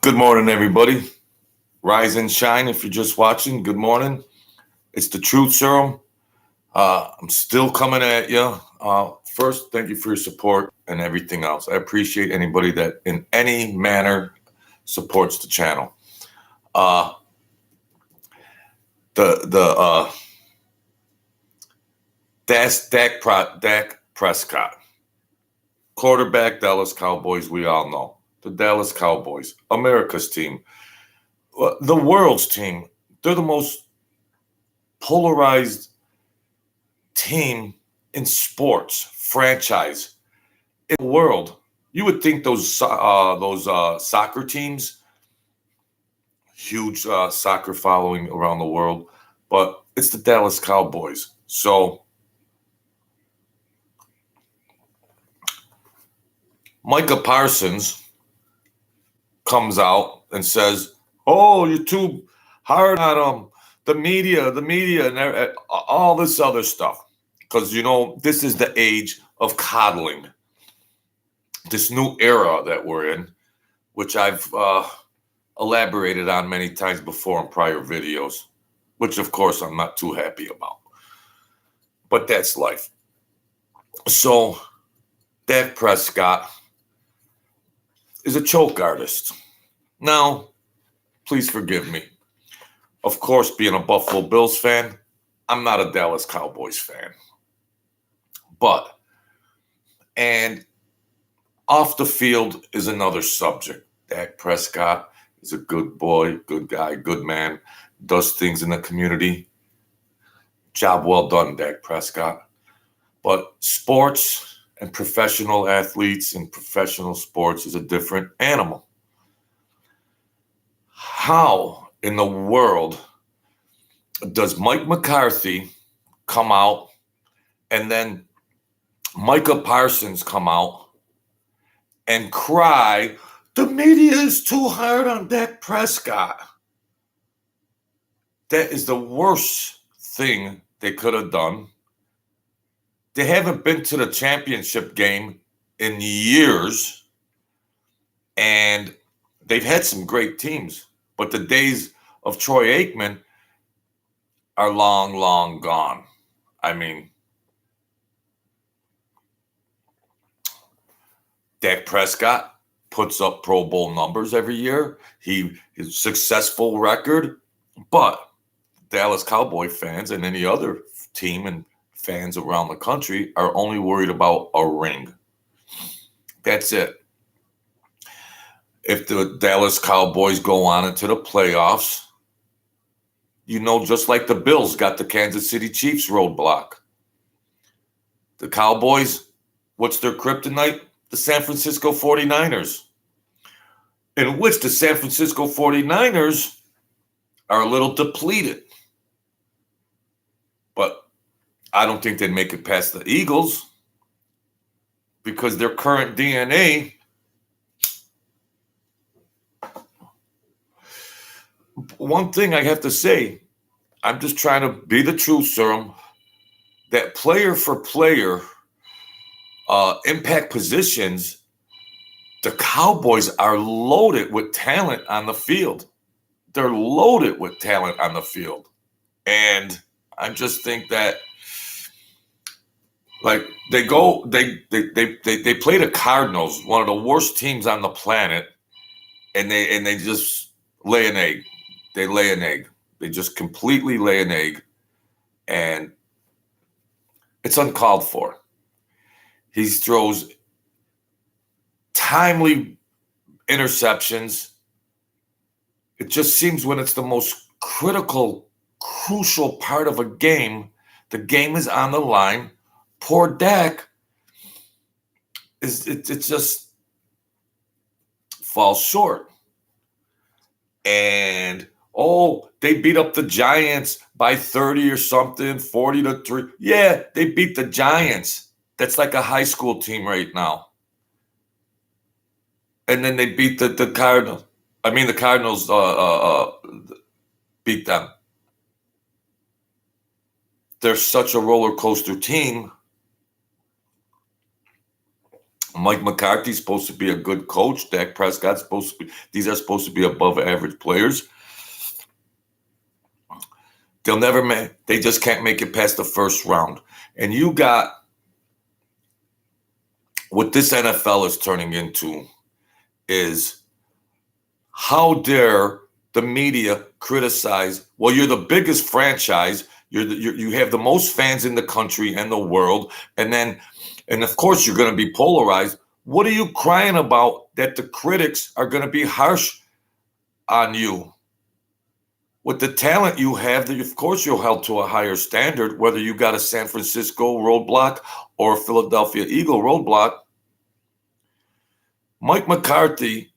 Good morning, everybody. Rise and shine if you're just watching. Good morning. It's the Truth Serum. I'm still coming at you. First, thank you for your support and everything else. I appreciate anybody that in any manner supports the channel. That's Dak Prescott, quarterback, Dallas Cowboys. We all know the Dallas Cowboys, America's team, the world's team. They're the most polarized team in sports franchise in the world. You would think those soccer teams, huge soccer following around the world, but it's the Dallas Cowboys. So Micah Parsons comes out and says, "Oh, you're too hard on them. The media, and all this other stuff." Because, this is the age of coddling. This new era that we're in, which I've elaborated on many times before in prior videos, which, of course, I'm not too happy about. But that's life. So, Dak Prescott is a choke artist. Now, please forgive me. Of course, being a Buffalo Bills fan, I'm not a Dallas Cowboys fan. And off the field is another subject. Dak Prescott is a good boy, good guy, good man, does things in the community. Job well done, Dak Prescott. But sports and professional athletes and professional sports is a different animal. How in the world does Mike McCarthy come out and then Micah Parsons come out and cry, "The media is too hard on Dak Prescott"? That is the worst thing they could have done. They haven't been to the championship game in years, and they've had some great teams, but the days of Troy Aikman are long, long gone. I mean, Dak Prescott puts up Pro Bowl numbers every year. His successful record, but Dallas Cowboy fans and any other team and fans around the country are only worried about a ring. That's it. If the Dallas Cowboys go on into the playoffs, just like the Bills got the Kansas City Chiefs roadblock. The Cowboys, what's their kryptonite? The San Francisco 49ers, in which the San Francisco 49ers are a little depleted. But I don't think they'd make it past the Eagles because their current DNA. One thing I have to say, I'm just trying to be the truth serum, that player for player, impact positions, the Cowboys are loaded with talent on the field. They're loaded with talent on the field. And I just think that, like, they play the Cardinals, one of the worst teams on the planet, and they just lay an egg. They lay an egg. They just completely lay an egg, and it's uncalled for. He throws timely interceptions. It just seems when it's the most critical, crucial part of a game, the game is on the line. Poor Dak, it just falls short. And, they beat up the Giants by 30 or something, 40-3. Yeah, they beat the Giants. That's like a high school team right now. And then they beat the Cardinals. I mean, the Cardinals beat them. They're such a roller coaster team. Mike McCarthy's supposed to be a good coach. Dak Prescott's supposed to be. These are supposed to be above average players. They'll never make. They just can't make it past the first round. And you got what this NFL is turning into is how dare the media criticize? Well, you're the biggest franchise. You have the most fans in the country and the world, and of course you're going to be polarized. What are you crying about that the critics are going to be harsh on you? With the talent you have, of course you're held to a higher standard, whether you got a San Francisco roadblock or a Philadelphia Eagle roadblock. Mike McCarthy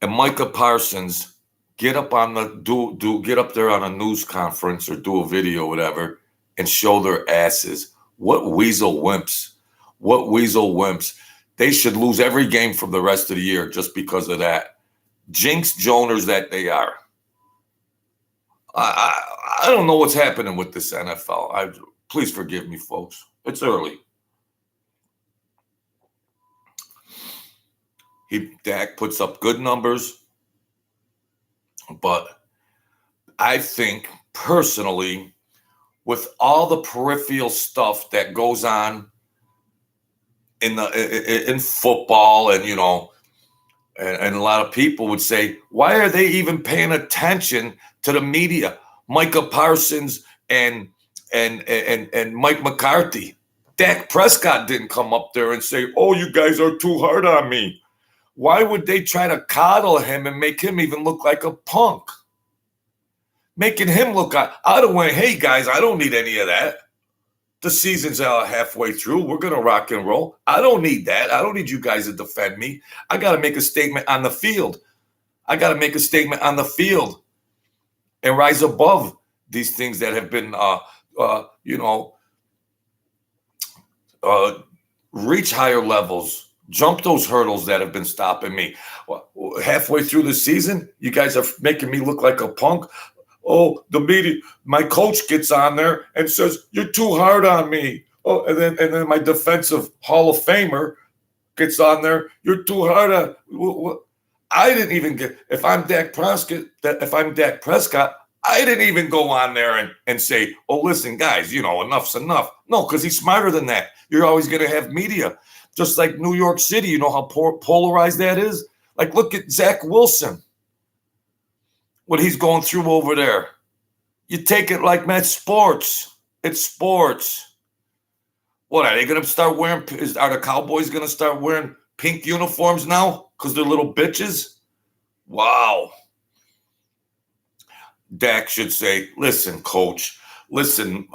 and Micah Parsons get up on the get up there on a news conference or do a video, whatever, and show their asses. What weasel wimps! What weasel wimps! They should lose every game from the rest of the year just because of that. Jinx Joners that they are. I don't know what's happening with this NFL. Please forgive me, folks. It's early. Dak puts up good numbers, but I think personally, with all the peripheral stuff that goes on in football, and and a lot of people would say, why are they even paying attention to the media? Micah Parsons and Mike McCarthy. Dak Prescott didn't come up there and say, oh, you guys are too hard on me. Why would they try to coddle him and make him even look like a punk? Making him look out of the way. Hey, guys, I don't need any of that. The season's halfway through. We're going to rock and roll. I don't need that. I don't need you guys to defend me. I got to make a statement on the field. I got to make a statement on the field and rise above these things that have been, reach higher levels. Jump those hurdles that have been stopping me. Halfway through the season, you guys are making me look like a punk. Oh, the media, my coach gets on there and says, you're too hard on me. Oh, and then my defensive Hall of Famer gets on there, you're too hard on. I didn't even get, if I'm Dak Prescott, I didn't even go on there and say, oh, listen, guys, enough's enough. No, because he's smarter than that. You're always going to have media. Just like New York City, you know how polarized that is? Like, look at Zach Wilson, what he's going through over there. You take it like, man, sports. It's sports. What, are they going to start wearing, are the Cowboys going to start wearing pink uniforms now because they're little bitches? Wow. Dak should say, listen, coach, listen,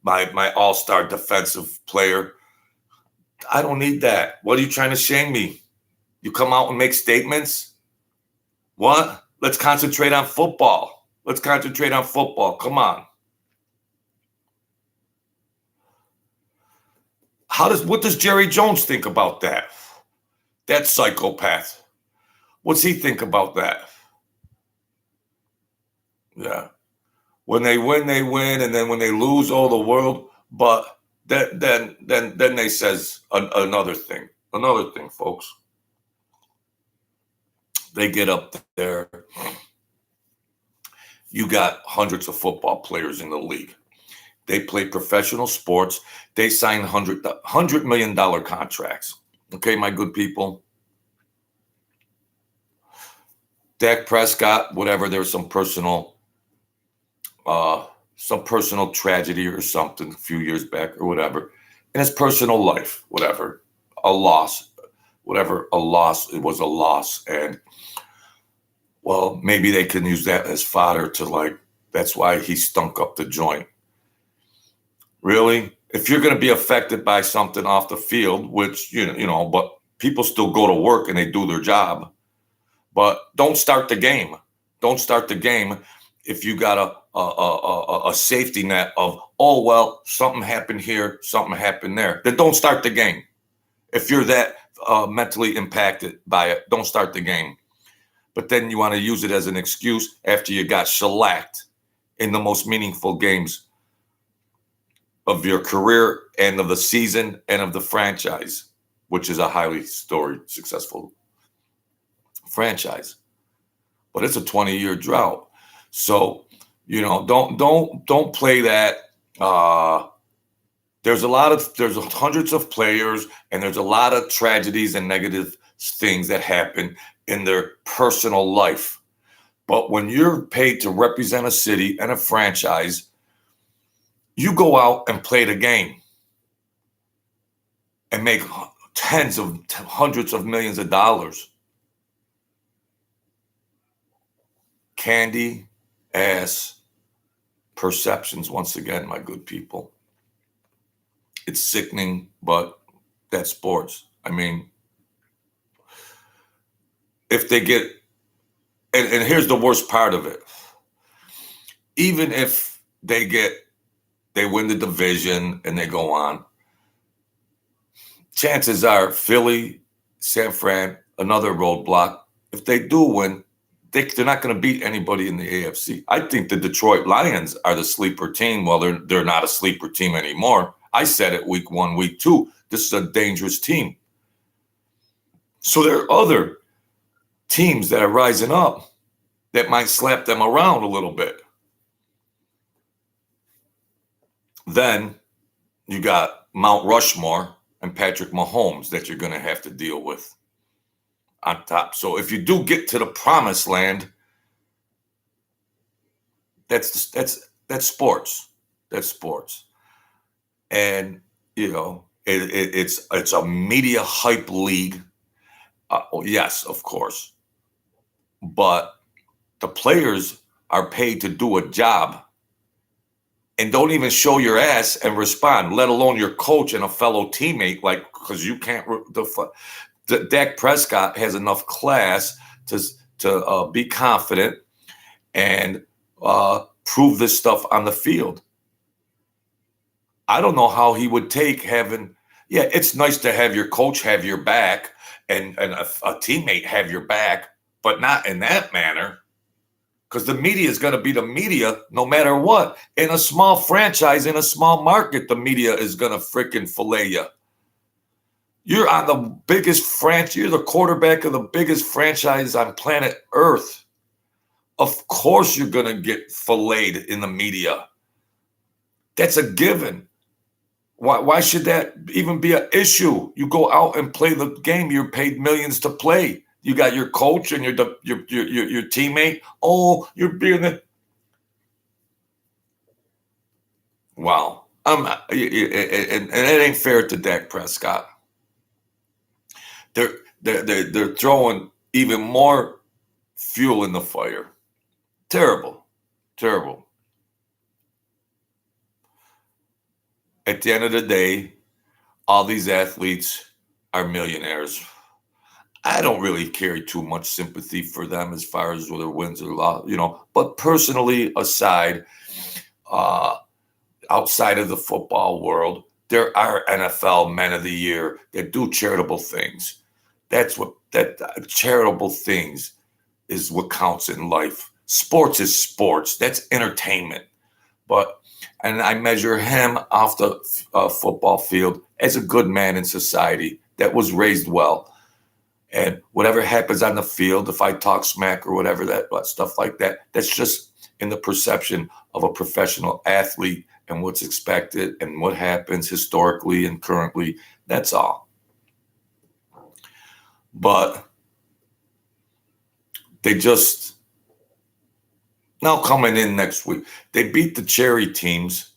my all-star defensive player, I don't need that. What are you trying to shame me? You come out and make statements? What? Let's concentrate on football. Come on. What does Jerry Jones think about that? That psychopath. What's he think about that? Yeah. When they win, and then when they lose, oh, the world. But then they says another thing, folks. They get up there. You got hundreds of football players in the league. They play professional sports. They sign $100 million contracts. Okay, my good people. Dak Prescott, whatever, there's some personal tragedy or something a few years back or whatever, in his personal life, whatever, a loss, it was a loss. And, well, maybe they can use that as fodder to that's why he stunk up the joint. Really? If you're going to be affected by something off the field, which, but people still go to work and they do their job, but don't start the game. Don't start the game if you got a safety net of, oh, well, something happened here, something happened there. Then don't start the game. If you're that mentally impacted by it, don't start the game. But then you want to use it as an excuse after you got shellacked in the most meaningful games of your career and of the season and of the franchise, which is a highly storied, successful franchise. But it's a 20-year drought. So, don't play that. There's hundreds of players, and there's a lot of tragedies and negative things that happen in their personal life. But when you're paid to represent a city and a franchise, you go out and play the game and make hundreds of millions of dollars. Candy ass perceptions, once again, my good people. It's sickening, but that's sports. I mean, if they get, and here's the worst part of it. Even if they win the division and they go on, chances are Philly, San Fran, another roadblock. If they do win, they're not going to beat anybody in the AFC. I think the Detroit Lions are the sleeper team. Well, they're not a sleeper team anymore. I said it week 1, week 2. This is a dangerous team. So there are other teams that are rising up that might slap them around a little bit. Then you got Mount Rushmore and Patrick Mahomes that you're going to have to deal with on top. So if you do get to the promised land, that's sports. That's sports. And, it's a media hype league. Yes, of course. But the players are paid to do a job and don't even show your ass and respond, let alone your coach and a fellow teammate, because you can't. Dak Prescott has enough class to be confident and prove this stuff on the field. I don't know how he would take it's nice to have your coach have your back and a teammate have your back, but not in that manner. Because the media is going to be the media no matter what. In a small franchise, in a small market, the media is going to freaking fillet you. You're on the biggest franchise. You're the quarterback of the biggest franchise on planet Earth. Of course you're going to get filleted in the media. That's a given. Why should that even be an issue? You go out and play the game. You're paid millions to play. You got your coach and your teammate. Oh, you're being the wow. And it ain't fair to Dak Prescott. They're throwing even more fuel in the fire. Terrible. At the end of the day, all these athletes are millionaires. I don't really carry too much sympathy for them as far as whether wins or loss, But personally, outside of the football world, there are NFL Men of the Year that do charitable things. Charitable things is what counts in life. Sports is sports. That's entertainment. And I measure him off the football field as a good man in society that was raised well. And whatever happens on the field, if I talk smack or whatever, that stuff like that, that's just in the perception of a professional athlete and what's expected and what happens historically and currently. That's all. But they just, now coming in next week, they beat the cherry teams,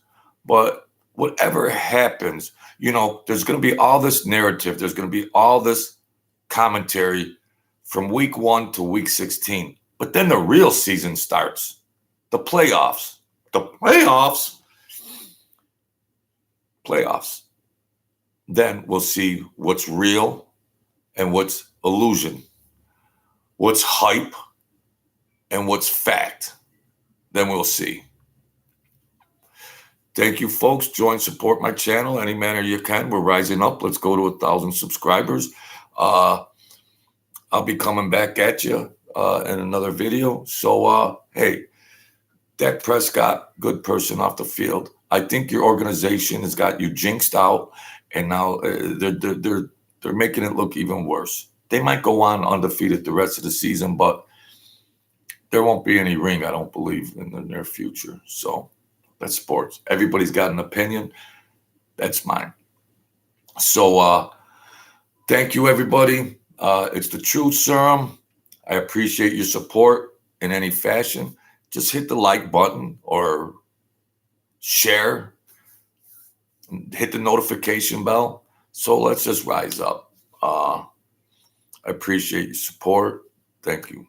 but whatever happens, there's going to be all this narrative. There's going to be all this commentary from week 1 to week 16. But then the real season starts. The playoffs. Then we'll see what's real and what's illusion. What's hype and what's fact. Then we'll see. Thank you, folks. Join, support my channel any manner you can. We're rising up. Let's go to 1,000 subscribers. I'll be coming back at you in another video. So, hey, Dak Prescott, good person off the field. I think your organization has got you jinxed out, and now they're making it look even worse. They might go on undefeated the rest of the season, but there won't be any ring, I don't believe, in the near future. So that's sports. Everybody's got an opinion. That's mine. So thank you, everybody. It's the Truth Serum. I appreciate your support in any fashion. Just hit the like button or share. Hit the notification bell. So let's just rise up. I appreciate your support. Thank you.